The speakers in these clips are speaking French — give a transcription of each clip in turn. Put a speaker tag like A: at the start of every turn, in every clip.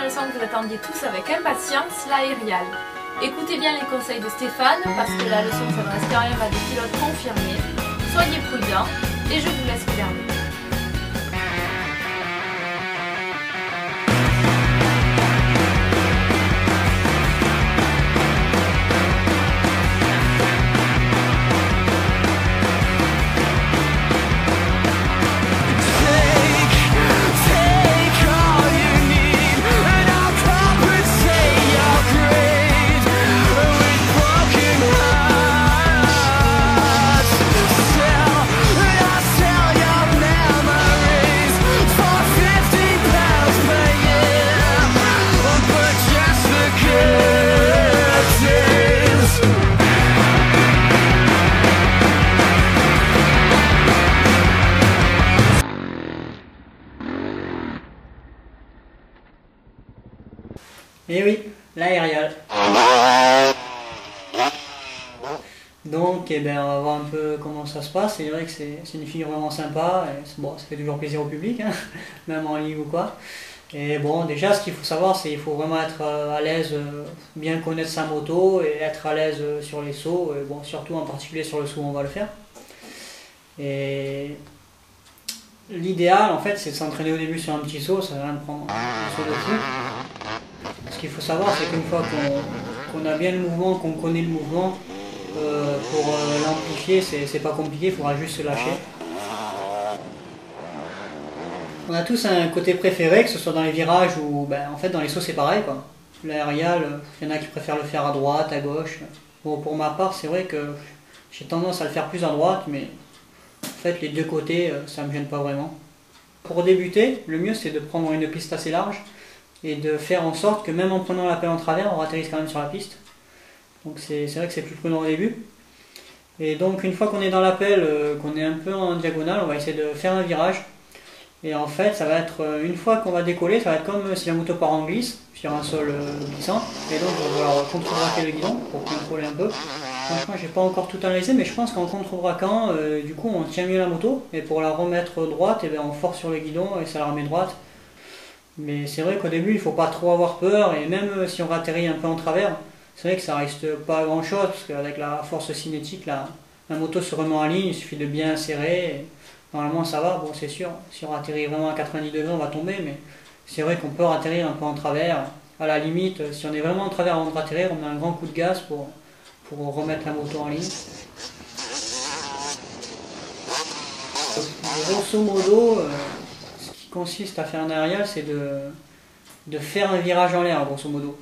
A: leçon que vous attendiez tous avec impatience, l'aérial. Écoutez bien les conseils de Stéphane parce que la leçon s'adresse quand même à des pilotes confirmés. Soyez prudents et je vous laisse regarder.
B: Et oui, l'aérial. Donc, on va voir un peu comment ça se passe. C'est vrai que c'est une figure vraiment sympa. Et bon, ça fait toujours plaisir au public, hein, même en ligne ou quoi. Et bon, déjà, ce qu'il faut savoir, c'est qu'il faut vraiment être à l'aise, bien connaître sa moto et être à l'aise sur les sauts. Et bon, surtout en particulier sur le saut, on va le faire. Et l'idéal, en fait, c'est de s'entraîner au début sur un petit saut. Ça va rien de prendre un saut de fou. Ce qu'il faut savoir, c'est qu'une fois qu'on a bien le mouvement, qu'on connaît le mouvement, pour l'amplifier, c'est pas compliqué, il faudra juste se lâcher. On a tous un côté préféré, que ce soit dans les virages ou en fait dans les sauts c'est pareil, quoi. L'aérial, il y en a qui préfèrent le faire à droite, à gauche. Bon, pour ma part, c'est vrai que j'ai tendance à le faire plus à droite, mais en fait les deux côtés, ça me gêne pas vraiment. Pour débuter, le mieux c'est de prendre une piste assez large et de faire en sorte que même en prenant la pelle en travers, on atterrisse quand même sur la piste. Donc c'est vrai que c'est plus prudent au début. Et donc une fois qu'on est dans la pelle, qu'on est un peu en diagonale, on va essayer de faire un virage. Et en fait, ça va être, une fois qu'on va décoller, ça va être comme si la moto part en glisse, sur un sol glissant. Et donc on va vouloir contre-braquer le guidon pour contrôler un peu. Franchement, j'ai pas encore tout analysé, mais je pense qu'en contre-braquant, du coup on tient mieux la moto. Et pour la remettre droite, on force sur le guidon et ça la remet droite. Mais c'est vrai qu'au début, il ne faut pas trop avoir peur, et même si on atterrit un peu en travers, c'est vrai que ça reste pas grand chose, parce qu'avec la force cinétique, la moto se remet en ligne, il suffit de bien serrer, et normalement ça va. Bon, c'est sûr, si on atterrit vraiment à 90 degrés, on va tomber, mais c'est vrai qu'on peut atterrir un peu en travers. À la limite, si on est vraiment en travers avant de atterrir, on met un grand coup de gaz pour remettre la moto en ligne. Grosso modo, consiste à faire un aérial, c'est de faire un virage en l'air, grosso modo.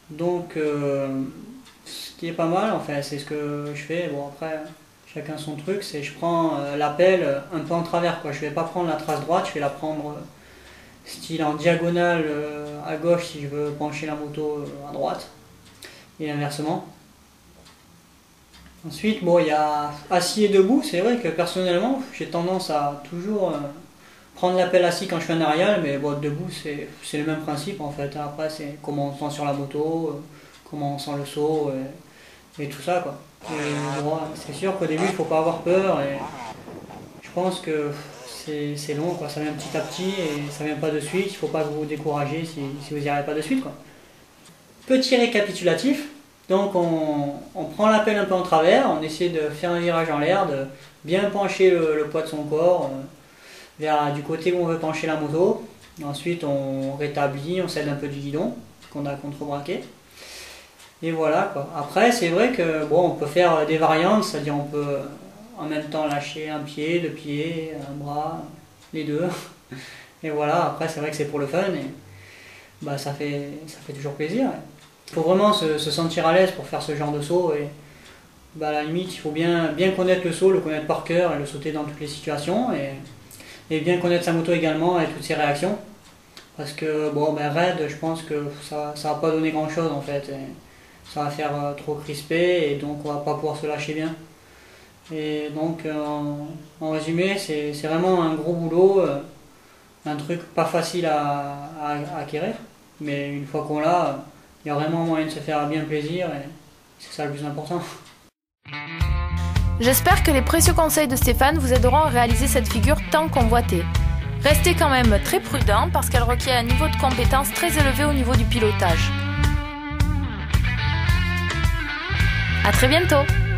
B: Donc, ce qui est pas mal, enfin, c'est ce que je fais. Bon, après, chacun son truc, c'est je prends la pelle un peu en travers, quoi. Je vais pas prendre la trace droite, je vais la prendre style en diagonale à gauche si je veux pencher la moto à droite, et inversement. Ensuite, bon, il y a assis et debout. C'est vrai que personnellement, j'ai tendance à toujours prendre la pelle assis quand je fais un aérial, mais bon, debout c'est le même principe en fait. Après c'est comment on sent sur la moto, comment on sent le saut et tout ça, quoi. C'est sûr qu'au début il ne faut pas avoir peur, et je pense que c'est long, quoi. Ça vient petit à petit et ça vient pas de suite. Il ne faut pas vous décourager si vous n'y arrivez pas de suite, quoi. Petit récapitulatif, donc on prend la pelle un peu en travers, on essaie de faire un virage en l'air, de bien pencher le poids de son corps vers du côté où on veut pencher la moto. Ensuite on rétablit, on cède un peu du guidon qu'on a contre-braqué. Et voilà, quoi. Après c'est vrai que bon, on peut faire des variantes, c'est-à-dire on peut en même temps lâcher un pied, deux pieds, un bras, les deux. Et voilà, après c'est vrai que c'est pour le fun et ça fait toujours plaisir. Il faut vraiment se sentir à l'aise pour faire ce genre de saut, et à la limite il faut bien connaître le saut, le connaître par cœur et le sauter dans toutes les situations. Et bien connaître sa moto également et toutes ses réactions, parce que bon, raid, je pense que ça va pas donner grand chose en fait, et ça va faire trop crispé, et donc on va pas pouvoir se lâcher bien. Et donc en résumé, c'est vraiment un gros boulot, un truc pas facile à acquérir, mais une fois qu'on l'a, il y a vraiment moyen de se faire bien plaisir, et c'est ça le plus important.
A: J'espère que les précieux conseils de Stéphane vous aideront à réaliser cette figure tant convoitée. Restez quand même très prudent parce qu'elle requiert un niveau de compétence très élevé au niveau du pilotage. À très bientôt!